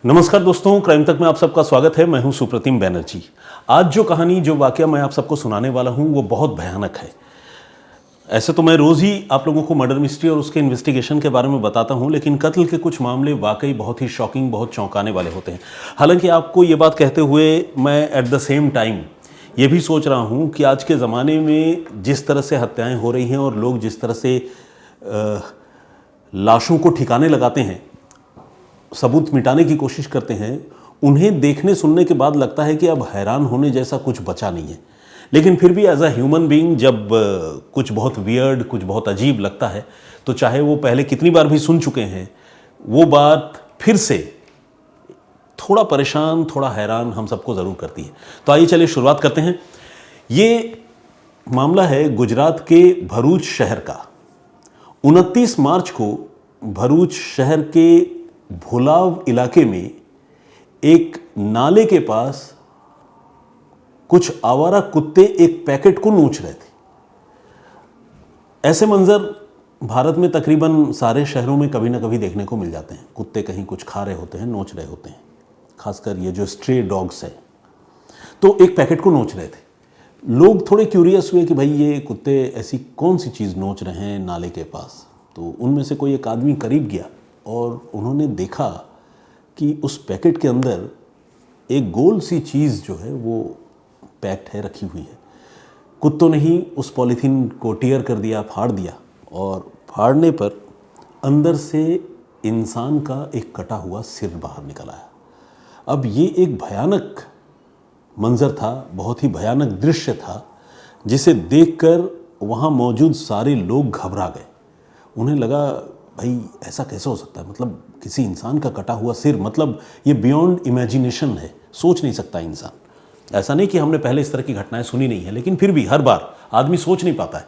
नमस्कार दोस्तों, क्राइम तक में आप सबका स्वागत है। मैं हूं सुप्रतिम बैनर्जी। आज जो कहानी, जो वाकया मैं आप सबको सुनाने वाला हूं वो बहुत भयानक है। ऐसे तो मैं रोज़ ही आप लोगों को मर्डर मिस्ट्री और उसके इन्वेस्टिगेशन के बारे में बताता हूं, लेकिन कत्ल के कुछ मामले वाकई बहुत ही शॉकिंग, बहुत चौंकाने वाले होते हैं। हालांकि आपको ये बात कहते हुए मैं एट द सेम टाइम ये भी सोच रहा हूं कि आज के ज़माने में जिस तरह से हत्याएँ हो रही हैं और लोग जिस तरह से लाशों को ठिकाने लगाते हैं, सबूत मिटाने की कोशिश करते हैं, उन्हें देखने सुनने के बाद लगता है कि अब हैरान होने जैसा कुछ बचा नहीं है। लेकिन फिर भी एज अ ह्यूमन बीइंग जब कुछ बहुत वियर्ड, कुछ बहुत अजीब लगता है, तो चाहे वो पहले कितनी बार भी सुन चुके हैं, वो बात फिर से थोड़ा परेशान, थोड़ा हैरान हम सबको ज़रूर करती है। तो आइए चलिए शुरुआत करते हैं। ये मामला है गुजरात के भरूच शहर का। 29 मार्च को भरूच शहर के भोलाव इलाके में एक नाले के पास कुछ आवारा कुत्ते एक पैकेट को नोच रहे थे। ऐसे मंजर भारत में तकरीबन सारे शहरों में कभी ना कभी देखने को मिल जाते हैं। कुत्ते कहीं कुछ खा रहे होते हैं, नोच रहे होते हैं, खासकर ये जो स्ट्रे डॉग्स हैं। तो एक पैकेट को नोच रहे थे। लोग थोड़े क्यूरियस हुए कि भाई ये कुत्ते ऐसी कौन सी चीज़ नोच रहे हैं नाले के पास। तो उनमें से कोई एक आदमी करीब गया और उन्होंने देखा कि उस पैकेट के अंदर एक गोल सी चीज़ जो है वो पैक्ड है, रखी हुई है। कुत्तों ने ही उस पॉलीथीन को टीयर कर दिया, फाड़ दिया, और फाड़ने पर अंदर से इंसान का एक कटा हुआ सिर बाहर निकल आया। अब ये एक भयानक मंजर था, बहुत ही भयानक दृश्य था, जिसे देखकर वहाँ मौजूद सारे लोग घबरा गए। उन्हें लगा भाई ऐसा कैसे हो सकता है, मतलब किसी इंसान का कटा हुआ सिर, मतलब ये बियॉन्ड इमेजिनेशन है, सोच नहीं सकता इंसान। ऐसा नहीं कि हमने पहले इस तरह की घटनाएं सुनी नहीं है, लेकिन फिर भी हर बार आदमी सोच नहीं पाता है।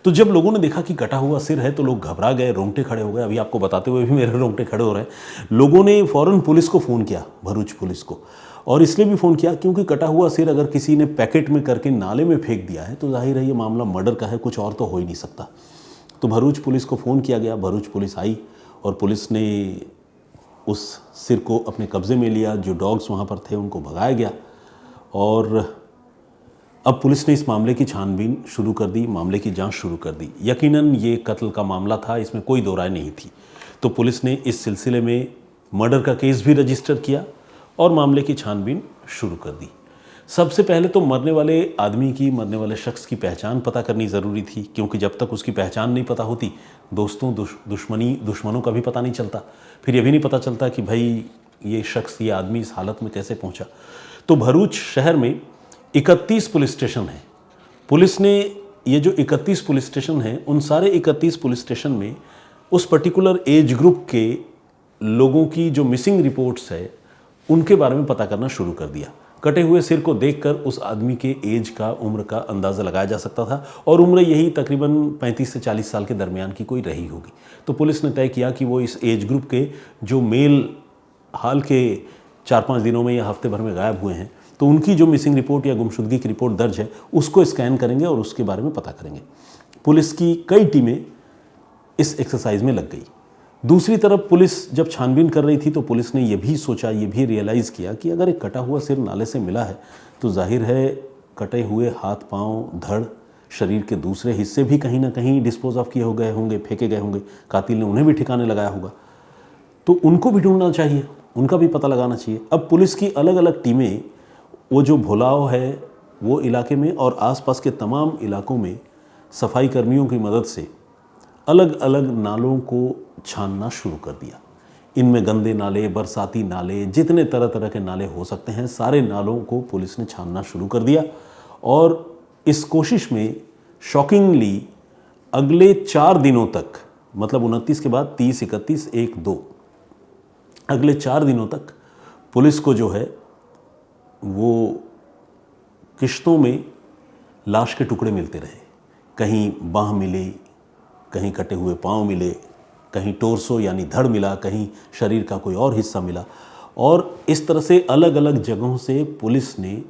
तो जब लोगों ने देखा कि कटा हुआ सिर है तो लोग घबरा गए, रोंगटे खड़े हो गए। अभी आपको बताते हुए भी मेरे रोंगटे खड़े हो रहे हैं। लोगों ने फ़ौरन पुलिस को फ़ोन किया, भरूच पुलिस को, और इसलिए भी फ़ोन किया क्योंकि कटा हुआ सिर अगर किसी ने पैकेट में करके नाले में फेंक दिया है तो जाहिर है ये मामला मर्डर का है, कुछ और तो हो ही नहीं सकता। तो भरूच पुलिस को फ़ोन किया गया। भरूच पुलिस आई और पुलिस ने उस सिर को अपने कब्ज़े में लिया। जो डॉग्स वहाँ पर थे उनको भगाया गया और अब पुलिस ने इस मामले की छानबीन शुरू कर दी, मामले की जांच शुरू कर दी। यकीनन ये कत्ल का मामला था, इसमें कोई दो राय नहीं थी। तो पुलिस ने इस सिलसिले में मर्डर का केस भी रजिस्टर किया और मामले की छानबीन शुरू कर दी। सबसे पहले तो मरने वाले आदमी की, मरने वाले शख्स की पहचान पता करनी ज़रूरी थी, क्योंकि जब तक उसकी पहचान नहीं पता होती, दोस्तों दुश्मनों का भी पता नहीं चलता। फिर ये भी नहीं पता चलता कि भाई ये शख्स, ये आदमी इस हालत में कैसे पहुंचा। तो भरूच शहर में 31 पुलिस स्टेशन हैं। पुलिस ने ये जो 31 पुलिस स्टेशन हैं, उन सारे 31 पुलिस स्टेशन में उस पर्टिकुलर एज ग्रुप के लोगों की जो मिसिंग रिपोर्ट्स है उनके बारे में पता करना शुरू कर दिया। कटे हुए सिर को देखकर उस आदमी के एज का, उम्र का अंदाज़ा लगाया जा सकता था, और उम्र यही तकरीबन 35 से 40 साल के दरमियान की कोई रही होगी। तो पुलिस ने तय किया कि वो इस एज ग्रुप के जो मेल हाल के 4-5 दिनों में या हफ्ते भर में गायब हुए हैं, तो उनकी जो मिसिंग रिपोर्ट या गुमशुदगी की रिपोर्ट दर्ज है उसको स्कैन करेंगे और उसके बारे में पता करेंगे। पुलिस की कई टीमें इस एक्सरसाइज में लग गई। दूसरी तरफ पुलिस जब छानबीन कर रही थी तो पुलिस ने यह भी सोचा, ये भी रियलाइज़ किया कि अगर एक कटा हुआ सिर नाले से मिला है तो जाहिर है कटे हुए हाथ, पाँव, धड़, शरीर के दूसरे हिस्से भी कहीं ना कहीं डिस्पोज ऑफ किए हो गए होंगे, फेंके गए होंगे। कातिल ने उन्हें भी ठिकाने लगाया होगा, तो उनको भी ढूंढना चाहिए, उनका भी पता लगाना चाहिए। अब पुलिस की अलग अलग टीमें वो जो भोलाव है वो इलाके में और आसपास के तमाम इलाकों में सफाई कर्मियों की मदद से अलग अलग नालों को छानना शुरू कर दिया। इनमें गंदे नाले, बरसाती नाले, जितने तरह तरह के नाले हो सकते हैं, सारे नालों को पुलिस ने छानना शुरू कर दिया। और इस कोशिश में शॉकिंगली अगले 4 दिनों तक, मतलब 29 के बाद 30, 31, 1, 2, अगले 4 दिनों तक पुलिस को जो है वो किश्तों में लाश के टुकड़े मिलते रहे। कहीं बाँह मिले, कहीं कटे हुए पाँव मिले, कहीं टोर्सो यानी धड़ मिला, कहीं शरीर का कोई और हिस्सा मिला। और इस तरह से अलग अलग जगहों से पुलिस ने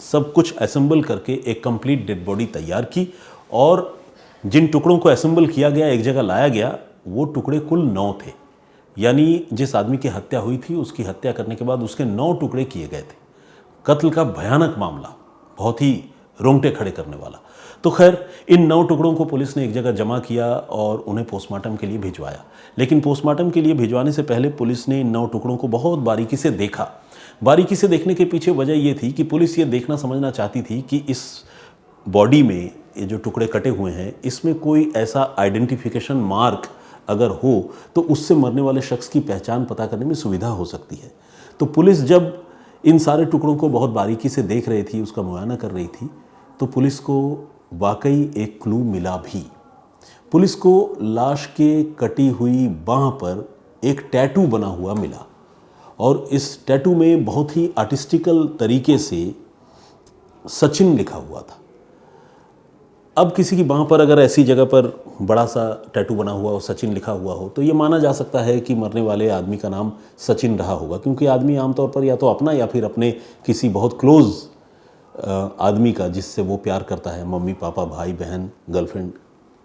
सब कुछ असेंबल करके एक कंप्लीट डेड बॉडी तैयार की। और जिन टुकड़ों को असेंबल किया गया, एक जगह लाया गया, वो टुकड़े कुल 9 थे। यानी जिस आदमी की हत्या हुई थी उसकी हत्या करने के बाद उसके 9 टुकड़े किए गए थे। कत्ल का भयानक मामला, बहुत ही रोंगटे खड़े करने वाला। तो खैर इन 9 टुकड़ों को पुलिस ने एक जगह जमा किया और उन्हें पोस्टमार्टम के लिए भिजवाया। लेकिन पोस्टमार्टम के लिए भिजवाने से पहले पुलिस ने इन 9 टुकड़ों को बहुत बारीकी से देखा। बारीकी से देखने के पीछे वजह ये थी कि पुलिस ये देखना समझना चाहती थी कि इस बॉडी में ये जो टुकड़े कटे हुए हैं इसमें कोई ऐसा आइडेंटिफिकेशन मार्क अगर हो तो उससे मरने वाले शख्स की पहचान पता करने में सुविधा हो सकती है। तो पुलिस जब इन सारे टुकड़ों को बहुत बारीकी से देख रही थी, उसका मुआयना कर रही थी, तो पुलिस को वाकई एक क्लू मिला भी। पुलिस को लाश के कटी हुई बांह पर एक टैटू बना हुआ मिला और इस टैटू में बहुत ही आर्टिस्टिकल तरीके से सचिन लिखा हुआ था। अब किसी की बांह पर अगर ऐसी जगह पर बड़ा सा टैटू बना हुआ और सचिन लिखा हुआ हो तो ये माना जा सकता है कि मरने वाले आदमी का नाम सचिन रहा होगा, क्योंकि आदमी आमतौर पर या तो अपना या फिर अपने किसी बहुत क्लोज आदमी का जिससे वो प्यार करता है, मम्मी पापा भाई बहन गर्लफ्रेंड,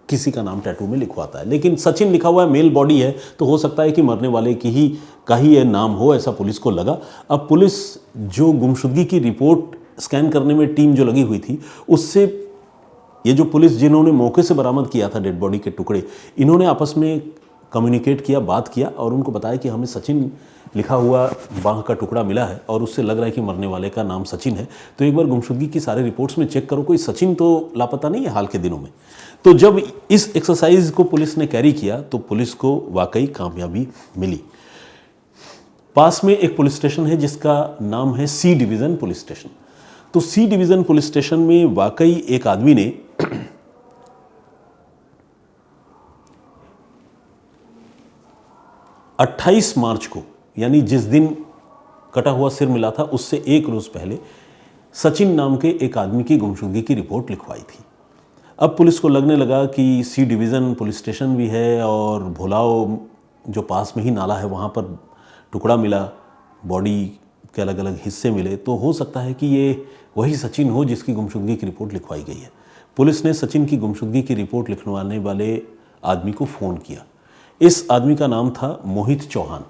किसी का नाम टैटू में लिखवाता है। लेकिन सचिन लिखा हुआ है, मेल बॉडी है, तो हो सकता है कि मरने वाले का ही ये नाम हो, ऐसा पुलिस को लगा। अब पुलिस जो गुमशुदगी की रिपोर्ट स्कैन करने में टीम जो लगी हुई थी उससे ये जो पुलिस जिन्होंने मौके से बरामद किया था डेड बॉडी के टुकड़े, इन्होंने आपस में कम्युनिकेट किया, बात किया और उनको बताया कि हमें सचिन लिखा हुआ बांह का टुकड़ा मिला है और उससे लग रहा है कि मरने वाले का नाम सचिन है। तो एक बार गुमशुदगी की सारे रिपोर्ट्स में चेक करो, कोई सचिन तो लापता नहीं है हाल के दिनों में। तो जब इस एक्सरसाइज को पुलिस ने कैरी किया तो पुलिस को वाकई कामयाबी मिली। पास में एक पुलिस स्टेशन है जिसका नाम है सी डिवीज़न पुलिस स्टेशन। तो सी डिवीज़न पुलिस स्टेशन में वाकई एक आदमी ने 28 मार्च को, यानी जिस दिन कटा हुआ सिर मिला था उससे एक रोज़ पहले, सचिन नाम के एक आदमी की गुमशुदगी की रिपोर्ट लिखवाई थी। अब पुलिस को लगने लगा कि सी डिवीज़न पुलिस स्टेशन भी है और भुलाओ जो पास में ही नाला है वहाँ पर टुकड़ा मिला, बॉडी के अलग अलग हिस्से मिले, तो हो सकता है कि ये वही सचिन हो जिसकी गुमशुदगी की रिपोर्ट लिखवाई गई है। पुलिस ने सचिन की गुमशुदगी की रिपोर्ट लिखवाने वाले आदमी को फ़ोन किया। इस आदमी का नाम था मोहित चौहान।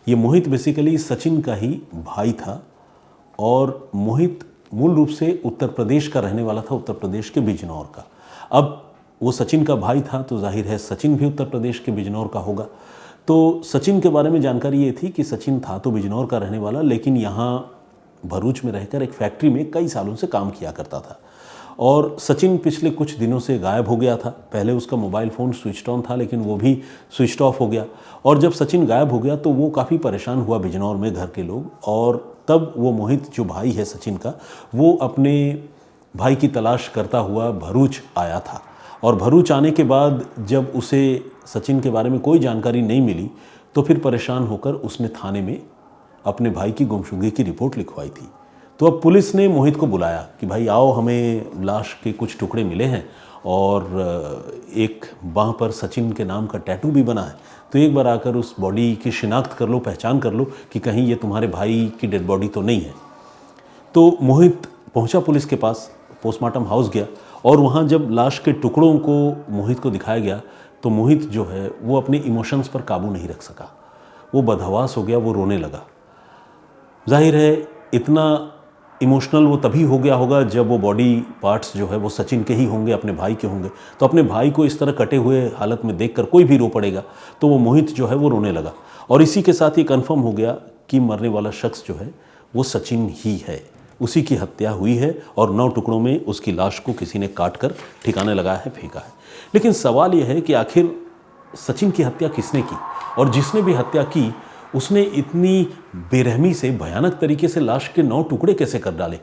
ये मोहित बेसिकली सचिन का ही भाई था और मोहित मूल रूप से उत्तर प्रदेश का रहने वाला था, उत्तर प्रदेश के बिजनौर का। अब वो सचिन का भाई था तो जाहिर है सचिन भी उत्तर प्रदेश के बिजनौर का होगा। तो सचिन के बारे में जानकारी ये थी कि सचिन था तो बिजनौर का रहने वाला, लेकिन यहाँ भरूच में रहकर एक फैक्ट्री में कई सालों से काम किया करता था और सचिन पिछले कुछ दिनों से गायब हो गया था। पहले उसका मोबाइल फ़ोन स्विच ऑन था लेकिन वो भी स्विच ऑफ हो गया और जब सचिन गायब हो गया तो वो काफ़ी परेशान हुआ बिजनौर में घर के लोग, और तब वो मोहित जो भाई है सचिन का, वो अपने भाई की तलाश करता हुआ भरूच आया था। और भरूच आने के बाद जब उसे सचिन के बारे में कोई जानकारी नहीं मिली तो फिर परेशान होकर उसने थाने में अपने भाई की गुमशुदगी की रिपोर्ट लिखवाई थी। तो अब पुलिस ने मोहित को बुलाया कि भाई आओ, हमें लाश के कुछ टुकड़े मिले हैं और एक बांह पर सचिन के नाम का टैटू भी बना है, तो एक बार आकर उस बॉडी की शिनाख्त कर लो, पहचान कर लो कि कहीं ये तुम्हारे भाई की डेड बॉडी तो नहीं है। तो मोहित पहुंचा पुलिस के पास, पोस्टमार्टम हाउस गया और वहाँ जब लाश के टुकड़ों को मोहित को दिखाया गया तो मोहित जो है वो अपने इमोशंस पर काबू नहीं रख सका। वो बदहवास हो गया, वो रोने लगा। जाहिर है इतना इमोशनल वो तभी हो गया होगा जब वो बॉडी पार्ट्स जो है वो सचिन के ही होंगे, अपने भाई के होंगे। तो अपने भाई को इस तरह कटे हुए हालत में देखकर कोई भी रो पड़ेगा, तो वो मोहित जो है वो रोने लगा। और इसी के साथ ये कंफर्म हो गया कि मरने वाला शख्स जो है वो सचिन ही है, उसी की हत्या हुई है और 9 टुकड़ों में उसकी लाश को किसी ने काट कर ठिकाने लगाया है, फेंका है। लेकिन सवाल यह है कि आखिर सचिन की हत्या किसने की, और जिसने भी हत्या की उसने इतनी बेरहमी से, भयानक तरीके से लाश के 9 टुकड़े कैसे कर डाले?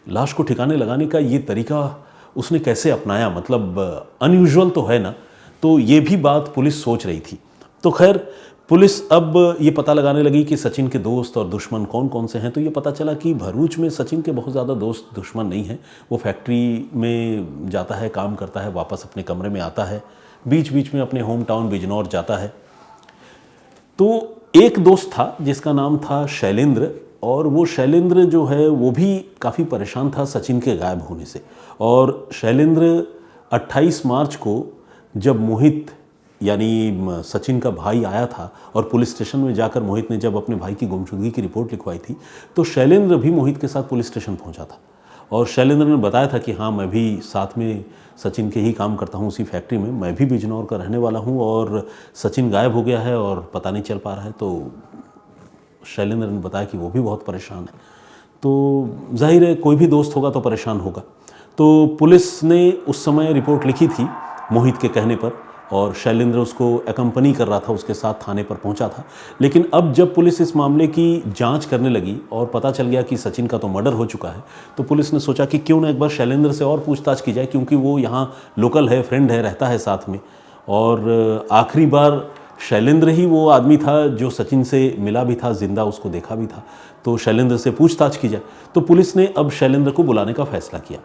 लाश को ठिकाने लगाने का ये तरीका उसने कैसे अपनाया? मतलब अनयूजुअल तो है ना। तो ये भी बात पुलिस सोच रही थी। तो खैर पुलिस अब ये पता लगाने लगी कि सचिन के दोस्त और दुश्मन कौन कौन से हैं। तो ये पता चला कि भरूच में सचिन के बहुत ज़्यादा दोस्त दुश्मन नहीं हैं। वो फैक्ट्री में जाता है, काम करता है, वापस अपने कमरे में आता है, बीच बीच में अपने होम टाउन बिजनौर जाता है। तो एक दोस्त था जिसका नाम था शैलेंद्र, और वो शैलेंद्र जो है वो भी काफ़ी परेशान था सचिन के गायब होने से। और शैलेंद्र 28 मार्च को जब मोहित यानी सचिन का भाई आया था और पुलिस स्टेशन में जाकर मोहित ने जब अपने भाई की गुमशुदगी की रिपोर्ट लिखवाई थी तो शैलेंद्र भी मोहित के साथ पुलिस स्टेशन पहुंचा था और शैलेंद्र ने बताया था कि हाँ मैं भी साथ में सचिन के ही काम करता हूँ उसी फैक्ट्री में, मैं भी बिजनौर का रहने वाला हूँ और सचिन गायब हो गया है और पता नहीं चल पा रहा है। तो शैलेंद्र ने बताया कि वो भी बहुत परेशान है। तो जाहिर है कोई भी दोस्त होगा तो परेशान होगा। तो पुलिस ने उस समय रिपोर्ट लिखी थी मोहित के कहने पर और शैलेंद्र उसको एकम्पनी कर रहा था, उसके साथ थाने पर पहुंचा था। लेकिन अब जब पुलिस इस मामले की जांच करने लगी और पता चल गया कि सचिन का तो मर्डर हो चुका है तो पुलिस ने सोचा कि क्यों ना एक बार शैलेंद्र से और पूछताछ की जाए, क्योंकि वो यहाँ लोकल है, फ्रेंड है, रहता है साथ में। और आखिरी बार शैलेंद्र ही वो आदमी था जो सचिन से मिला भी था, जिंदा उसको देखा भी था। तो शैलेंद्र से पूछताछ की जाए। तो पुलिस ने अब शैलेंद्र को बुलाने का फैसला किया,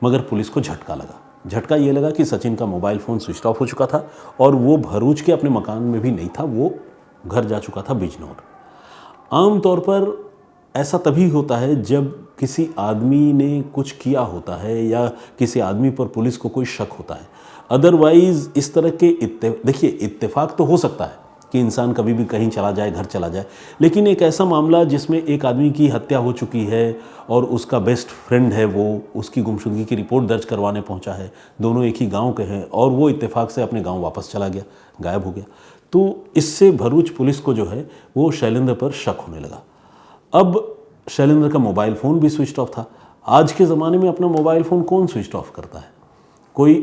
मगर पुलिस को झटका लगा। झटका ये लगा कि सचिन का मोबाइल फ़ोन स्विच ऑफ हो चुका था और वो भरूच के अपने मकान में भी नहीं था, वो घर जा चुका था बिजनौर। आमतौर पर ऐसा तभी होता है जब किसी आदमी ने कुछ किया होता है या किसी आदमी पर पुलिस को कोई शक होता है। अदरवाइज़ इस तरह के देखिए इत्तेफाक तो हो सकता है कि इंसान कभी भी कहीं चला जाए, घर चला जाए, लेकिन एक ऐसा मामला जिसमें एक आदमी की हत्या हो चुकी है और उसका बेस्ट फ्रेंड है वो उसकी गुमशुदगी की रिपोर्ट दर्ज करवाने पहुंचा है, दोनों एक ही गांव के हैं और वो इत्तेफाक से अपने गांव वापस चला गया, गायब हो गया। तो इससे भरूच पुलिस को जो है वो शैलेंद्र पर शक होने लगा। अब शैलेंद्र का मोबाइल फ़ोन भी स्विच ऑफ था। आज के ज़माने में अपना मोबाइल फ़ोन कौन स्विच ऑफ करता है? कोई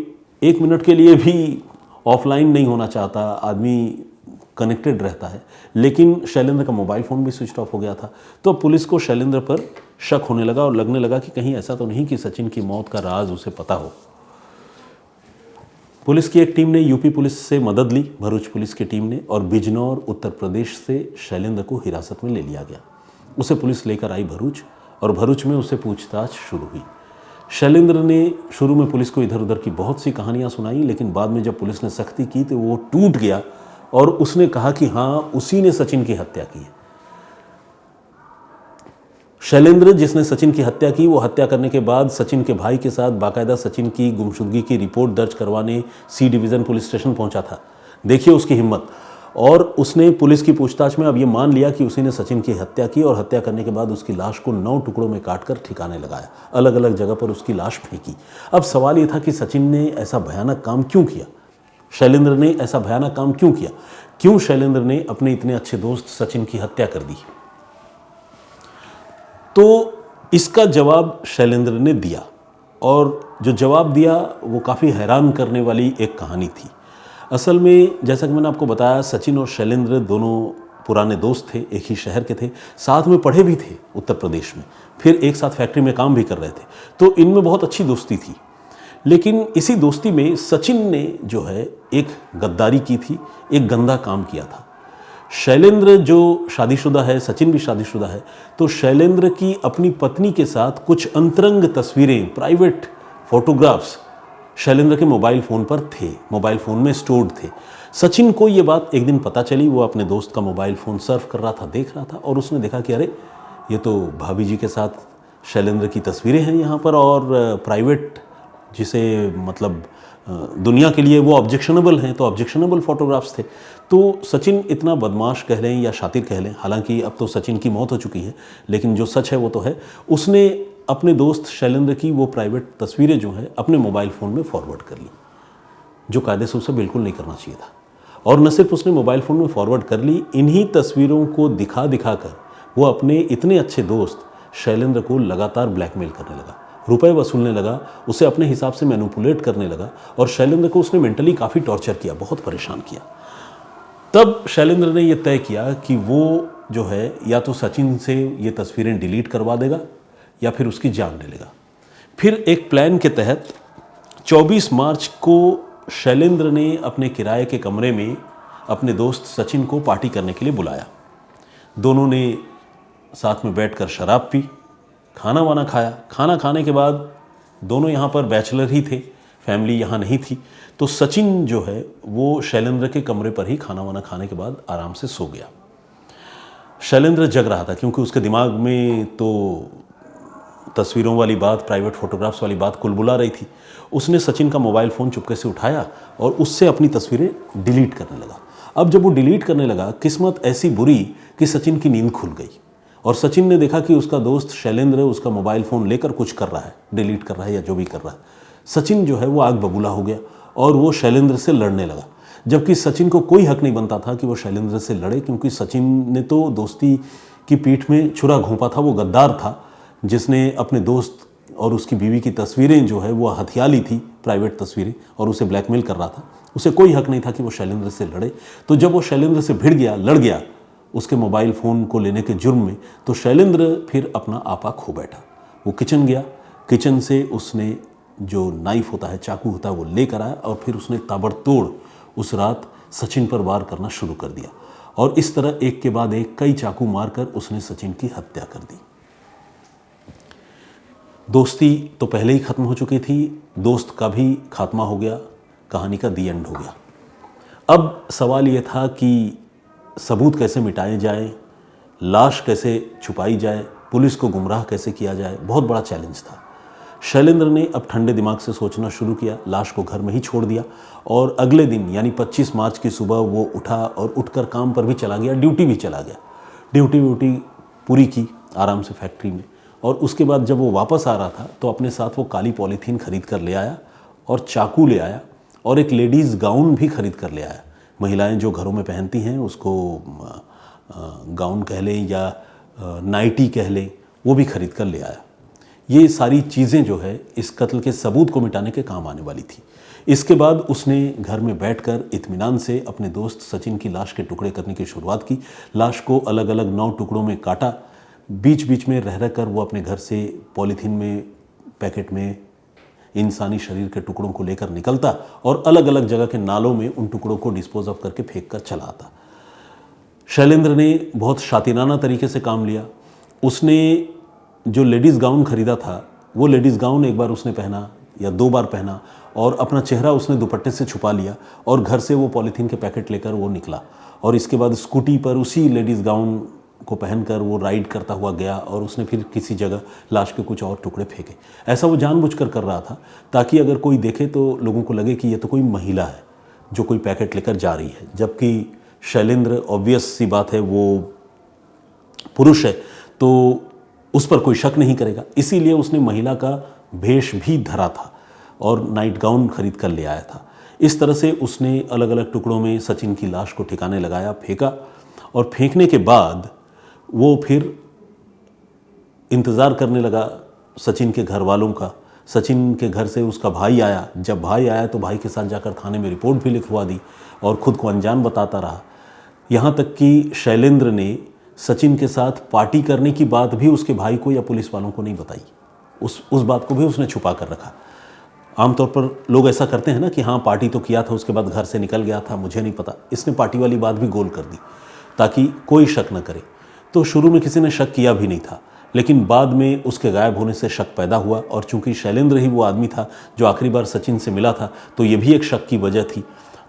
1 मिनट के लिए भी ऑफलाइन नहीं होना चाहता, आदमी कनेक्टेड रहता है। लेकिन शैलेंद्र का मोबाइल फ़ोन भी स्विच ऑफ हो गया था। तो पुलिस को शैलेंद्र पर शक होने लगा और लगने लगा कि कहीं ऐसा तो नहीं कि सचिन की मौत का राज उसे पता हो। पुलिस की एक टीम ने यूपी पुलिस से मदद ली, भरूच पुलिस की टीम ने, और बिजनौर उत्तर प्रदेश से शैलेंद्र को हिरासत में ले लिया गया। उसे पुलिस लेकर आई भरूच और भरूच में उसे पूछताछ शुरू हुई। शैलेंद्र ने शुरू में पुलिस को इधर उधर की बहुत सी कहानियां सुनाई, लेकिन बाद में जब पुलिस ने सख्ती की तो वो टूट गया और उसने कहा कि हाँ उसी ने सचिन की हत्या की है। शैलेंद्र जिसने सचिन की हत्या की, वो हत्या करने के बाद सचिन के भाई के साथ बाकायदा सचिन की गुमशुदगी की रिपोर्ट दर्ज करवाने सी डिवीज़न पुलिस स्टेशन पहुंचा था। देखिए उसकी हिम्मत। और उसने पुलिस की पूछताछ में अब ये मान लिया कि उसी ने सचिन की हत्या की और हत्या करने के बाद उसकी लाश को 9 टुकड़ों में काटकर ठिकाने लगाया, अलग अलग जगह पर उसकी लाश फेंकी। अब सवाल ये था कि सचिन ने ऐसा भयानक काम क्यों किया, शैलेंद्र ने ऐसा भयानक काम क्यों किया, क्यों शैलेंद्र ने अपने इतने अच्छे दोस्त सचिन की हत्या कर दी। तो इसका जवाब शैलेंद्र ने दिया और जो जवाब दिया वो काफ़ी हैरान करने वाली एक कहानी थी। असल में जैसा कि मैंने आपको बताया, सचिन और शैलेंद्र दोनों पुराने दोस्त थे, एक ही शहर के थे, साथ में पढ़े भी थे उत्तर प्रदेश में, फिर एक साथ फैक्ट्री में काम भी कर रहे थे। तो इनमें बहुत अच्छी दोस्ती थी। लेकिन इसी दोस्ती में सचिन ने जो है एक गद्दारी की थी, एक गंदा काम किया था। शैलेंद्र जो शादीशुदा है, सचिन भी शादीशुदा है, तो शैलेंद्र की अपनी पत्नी के साथ कुछ अंतरंग तस्वीरें, प्राइवेट फोटोग्राफ्स शैलेंद्र के मोबाइल फ़ोन पर थे, मोबाइल फ़ोन में स्टोर्ड थे। सचिन को ये बात एक दिन पता चली, वो अपने दोस्त का मोबाइल फ़ोन सर्फ कर रहा था, देख रहा था और उसने देखा कि अरे ये तो भाभी जी के साथ शैलेंद्र की तस्वीरें हैं यहाँ पर और प्राइवेट, जिसे मतलब दुनिया के लिए वो ऑब्जेक्शनेबल हैं, तो ऑब्जेक्शनेबल फ़ोटोग्राफ्स थे। तो सचिन इतना बदमाश कह लें या शातिर कह लें, हालांकि अब तो सचिन की मौत हो चुकी है, लेकिन जो सच है वो तो है, उसने अपने दोस्त शैलेंद्र की वो प्राइवेट तस्वीरें जो है अपने मोबाइल फ़ोन में फॉरवर्ड कर ली, जो कायदे से उसे बिल्कुल नहीं करना चाहिए था। और न सिर्फ उसने मोबाइल फ़ोन में फॉरवर्ड कर ली, इन्हीं तस्वीरों को दिखा दिखा कर वो अपने इतने अच्छे दोस्त शैलेंद्र को लगातार ब्लैकमेल करने लगा, रुपए वसूलने लगा, उसे अपने हिसाब से मैनिपुलेट करने लगा और शैलेंद्र को उसने मेंटली काफ़ी टॉर्चर किया, बहुत परेशान किया। तब शैलेंद्र ने यह तय किया कि वो जो है या तो सचिन से ये तस्वीरें डिलीट करवा देगा या फिर उसकी जान ले लेगा। फिर एक प्लान के तहत 24 मार्च को शैलेंद्र ने अपने किराए के कमरे में अपने दोस्त सचिन को पार्टी करने के लिए बुलाया। दोनों ने साथ में बैठकर शराब पी, खाना वाना खाया। खाना खाने के बाद दोनों यहाँ पर बैचलर ही थे, फैमिली यहाँ नहीं थी, तो सचिन जो है वो शैलेंद्र के कमरे पर ही खाना वाना खाने के बाद आराम से सो गया। शैलेंद्र जग रहा था क्योंकि उसके दिमाग में तो तस्वीरों वाली बात, प्राइवेट फोटोग्राफ्स वाली बात कुलबुला रही थी। उसने सचिन का मोबाइल फ़ोन चुपके से उठाया और उससे अपनी तस्वीरें डिलीट करने लगा। अब जब वो डिलीट करने लगा, किस्मत ऐसी बुरी कि सचिन की नींद खुल गई और सचिन ने देखा कि उसका दोस्त शैलेंद्र उसका मोबाइल फ़ोन लेकर कुछ कर रहा है, डिलीट कर रहा है या जो भी कर रहा है। सचिन जो है वो आग बबूला हो गया और वो शैलेंद्र से लड़ने लगा, जबकि सचिन को कोई हक नहीं बनता था कि वो शैलेंद्र से लड़े, क्योंकि सचिन ने तो दोस्ती की पीठ में छुरा घोंपा था। वो गद्दार था जिसने अपने दोस्त और उसकी बीवी की तस्वीरें जो है वो हथिया ली थी, प्राइवेट तस्वीरें, और उसे ब्लैकमेल कर रहा था। उसे कोई हक नहीं था कि वो शैलेंद्र से लड़े। तो जब वो शैलेंद्र से भिड़ गया, लड़ गया उसके मोबाइल फ़ोन को लेने के जुर्म में, तो शैलेंद्र फिर अपना आपा खो बैठा। वो किचन गया, किचन से उसने जो नाइफ होता है, चाकू होता है, वो लेकर आया और फिर उसने ताबड़तोड़ उस रात सचिन पर वार करना शुरू कर दिया और इस तरह एक के बाद एक कई चाकू मारकर उसने सचिन की हत्या कर दी। दोस्ती तो पहले ही खत्म हो चुकी थी, दोस्त का भी खात्मा हो गया, कहानी का दी एंड हो गया। अब सवाल ये था कि सबूत कैसे मिटाए जाए, लाश कैसे छुपाई जाए, पुलिस को गुमराह कैसे किया जाए। बहुत बड़ा चैलेंज था। शैलेंद्र ने अब ठंडे दिमाग से सोचना शुरू किया, लाश को घर में ही छोड़ दिया और अगले दिन यानी 25 मार्च की सुबह वो उठा और उठकर काम पर भी चला गया, ड्यूटी भी चला गया। ड्यूटी पूरी की आराम से फैक्ट्री में, और उसके बाद जब वो वापस आ रहा था तो अपने साथ वो काली पॉलीथीन खरीद कर ले आया और चाकू ले आया और एक लेडीज़ गाउन भी खरीद कर ले आया। महिलाएं जो घरों में पहनती हैं उसको गाउन कह लें या नाइटी कह लें, वो भी खरीद कर ले आया। ये सारी चीज़ें जो है इस कत्ल के सबूत को मिटाने के काम आने वाली थी। इसके बाद उसने घर में बैठकर इत्मीनान से अपने दोस्त सचिन की लाश के टुकड़े करने की शुरुआत की। लाश को अलग अलग 9 टुकड़ों में काटा, बीच बीच में रह कर वो अपने घर से पॉलीथीन में, पैकेट में इंसानी शरीर के टुकड़ों को लेकर निकलता और अलग अलग जगह के नालों में उन टुकड़ों को डिस्पोज ऑफ करके फेंक कर चला आता। शैलेंद्र ने बहुत शातिराना तरीके से काम लिया। उसने जो लेडीज़ गाउन खरीदा था, वो लेडीज़ गाउन एक बार उसने पहना या 2 बार पहना और अपना चेहरा उसने दुपट्टे से छुपा लिया और घर से वो पॉलीथीन के पैकेट लेकर वो निकला और इसके बाद स्कूटी पर उसी लेडीज़ गाउन को पहनकर वो राइड करता हुआ गया और उसने फिर किसी जगह लाश के कुछ और टुकड़े फेंके। ऐसा वो जानबूझकर कर रहा था ताकि अगर कोई देखे तो लोगों को लगे कि ये तो कोई महिला है जो कोई पैकेट लेकर जा रही है, जबकि शैलेंद्र ऑब्वियस सी बात है वो पुरुष है तो उस पर कोई शक नहीं करेगा। इसीलिए उसने महिला का भेष भी धरा था और नाइट गाउन खरीद कर ले आया था। इस तरह से उसने अलग अलग टुकड़ों में सचिन की लाश को ठिकाने लगाया, फेंका और फेंकने के बाद वो फिर इंतज़ार करने लगा सचिन के घर वालों का। सचिन के घर से उसका भाई आया। जब भाई आया तो भाई के साथ जाकर थाने में रिपोर्ट भी लिखवा दी और ख़ुद को अनजान बताता रहा। यहाँ तक कि शैलेंद्र ने सचिन के साथ पार्टी करने की बात भी उसके भाई को या पुलिस वालों को नहीं बताई। उस बात को भी उसने छुपा कर रखा। आमतौर पर लोग ऐसा करते हैं ना कि हाँ पार्टी तो किया था, उसके बाद घर से निकल गया था, मुझे नहीं पता। इसने पार्टी वाली बात भी गोल कर दी ताकि कोई शक न करे। तो शुरू में किसी ने शक किया भी नहीं था, लेकिन बाद में उसके गायब होने से शक पैदा हुआ और चूंकि शैलेंद्र ही वो आदमी था जो आखिरी बार सचिन से मिला था तो ये भी एक शक की वजह थी।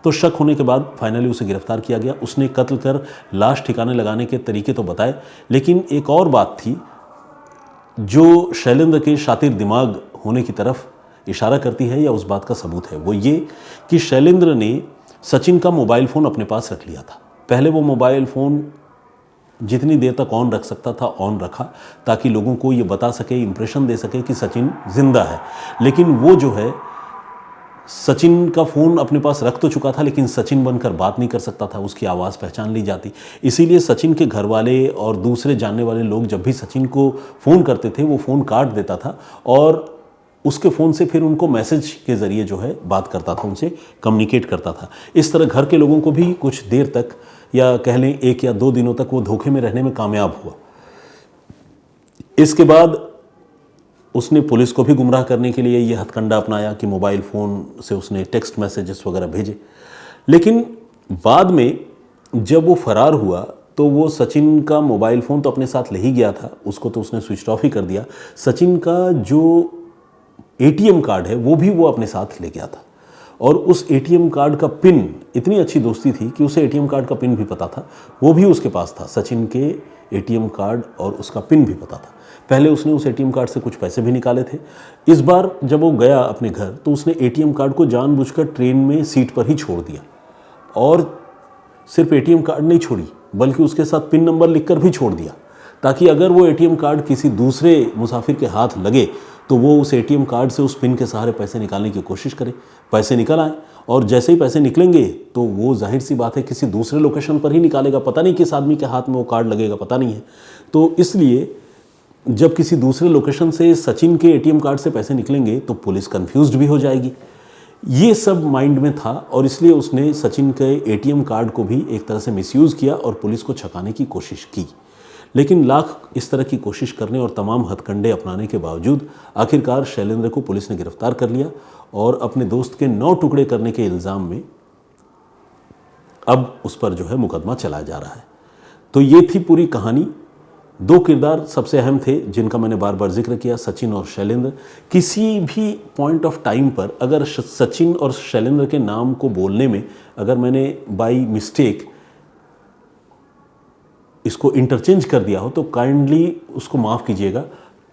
तो शक होने के बाद फाइनली उसे गिरफ्तार किया गया। उसने कत्ल कर लाश ठिकाने लगाने के तरीके तो बताए, लेकिन एक और बात थी जो शैलेंद्र के शातिर दिमाग होने की तरफ इशारा करती है या उस बात का सबूत है, वो ये कि शैलेंद्र ने सचिन का मोबाइल फ़ोन अपने पास रख लिया था। पहले वो मोबाइल फ़ोन जितनी देर तक ऑन रख सकता था ऑन रखा ताकि लोगों को ये बता सके, इंप्रेशन दे सके कि सचिन जिंदा है। लेकिन वो जो है सचिन का फ़ोन अपने पास रख तो चुका था लेकिन सचिन बनकर बात नहीं कर सकता था, उसकी आवाज़ पहचान ली जाती। इसीलिए सचिन के घर वाले और दूसरे जानने वाले लोग जब भी सचिन को फ़ोन करते थे वो फ़ोन काट देता था और उसके फ़ोन से फिर उनको मैसेज के ज़रिए जो है बात करता था, उनसे कम्युनिकेट करता था। इस तरह घर के लोगों को भी कुछ देर तक या कह लें 1 या 2 दिनों तक वो धोखे में रहने में कामयाब हुआ। इसके बाद उसने पुलिस को भी गुमराह करने के लिए ये हथकंडा अपनाया कि मोबाइल फ़ोन से उसने टेक्स्ट मैसेजेस वगैरह भेजे। लेकिन बाद में जब वो फ़रार हुआ तो वो सचिन का मोबाइल फ़ोन तो अपने साथ ले ही गया था, उसको तो उसने स्विच ऑफ ही कर दिया। सचिन का जो ATM कार्ड है वो भी वो अपने साथ ले गया था और उस ATM कार्ड का पिन, इतनी अच्छी दोस्ती थी कि उसे ATM कार्ड का पिन भी पता था, वो भी उसके पास था, सचिन के एटीएम कार्ड और उसका पिन भी पता था। पहले उसने उस एटीएम कार्ड से कुछ पैसे भी निकाले थे। इस बार जब वो गया अपने घर तो उसने एटीएम कार्ड को जानबूझकर ट्रेन में सीट पर ही छोड़ दिया, और सिर्फ एटीएम कार्ड नहीं छोड़ी बल्कि उसके साथ पिन नंबर लिखकर भी छोड़ दिया, ताकि अगर वो एटीएम कार्ड किसी दूसरे मुसाफिर के हाथ लगे तो वो उस एटीएम कार्ड से उस पिन के सहारे पैसे निकालने की कोशिश करे। पैसे निकल आए, और जैसे ही पैसे निकलेंगे तो वो जाहिर सी बात है किसी दूसरे लोकेशन पर ही निकालेगा, पता नहीं किस आदमी के हाथ में वो कार्ड लगेगा, पता नहीं है। तो इसलिए जब किसी दूसरे लोकेशन से सचिन के एटीएम कार्ड से पैसे निकलेंगे तो पुलिस कंफ्यूज्ड भी हो जाएगी। ये सब माइंड में था, और इसलिए उसने सचिन के एटीएम कार्ड को भी एक तरह से मिसयूज़ किया और पुलिस को छकाने की कोशिश की। लेकिन लाख इस तरह की कोशिश करने और तमाम हथकंडे अपनाने के बावजूद आखिरकार शैलेंद्र को पुलिस ने गिरफ्तार कर लिया, और अपने दोस्त के 9 टुकड़े करने के इल्ज़ाम में अब उस पर जो है मुकदमा चलाया जा रहा है। तो ये थी पूरी कहानी। 2 किरदार सबसे अहम थे जिनका मैंने बार बार जिक्र किया, सचिन और शैलेंद्र। किसी भी पॉइंट ऑफ टाइम पर अगर सचिन और शैलेंद्र के नाम को बोलने में अगर मैंने बाय मिस्टेक इसको इंटरचेंज कर दिया हो तो काइंडली उसको माफ़ कीजिएगा,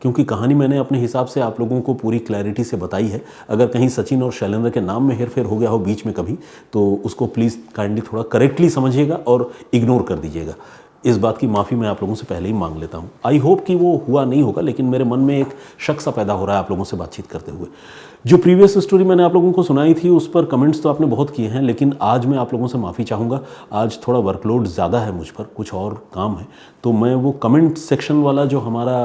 क्योंकि कहानी मैंने अपने हिसाब से आप लोगों को पूरी क्लैरिटी से बताई है। अगर कहीं सचिन और शैलेंद्र के नाम में हेरफेर हो गया हो बीच में कभी, तो उसको प्लीज़ काइंडली थोड़ा करेक्टली समझिएगा और इग्नोर कर दीजिएगा। इस बात की माफ़ी मैं आप लोगों से पहले ही मांग लेता हूँ। आई होप कि वो हुआ नहीं होगा, लेकिन मेरे मन में एक शक सा पैदा हो रहा है आप लोगों से बातचीत करते हुए। जो प्रीवियस स्टोरी मैंने आप लोगों को सुनाई थी उस पर कमेंट्स तो आपने बहुत किए हैं, लेकिन आज मैं आप लोगों से माफ़ी चाहूँगा। आज थोड़ा वर्कलोड ज़्यादा है मुझ पर, कुछ और काम है, तो मैं वो कमेंट सेक्शन वाला जो हमारा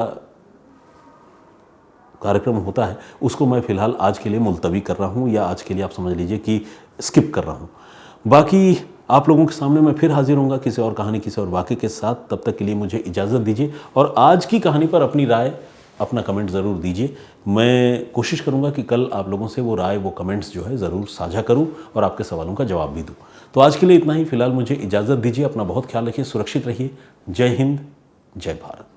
कार्यक्रम होता है उसको मैं फ़िलहाल आज के लिए मुलतवी कर रहा हूँ, या आज के लिए आप समझ लीजिए कि स्किप कर रहा हूँ। बाकी आप लोगों के सामने मैं फिर हाजिर होऊंगा किसी और कहानी, किसी और वाक़े के साथ। तब तक के लिए मुझे इजाज़त दीजिए, और आज की कहानी पर अपनी राय, अपना कमेंट ज़रूर दीजिए। मैं कोशिश करूंगा कि कल आप लोगों से वो राय, वो कमेंट्स जो है ज़रूर साझा करूं और आपके सवालों का जवाब भी दूं। तो आज के लिए इतना ही। फ़िलहाल मुझे इजाज़त दीजिए। अपना बहुत ख्याल रखिए, सुरक्षित रहिए। जय हिंद, जय भारत।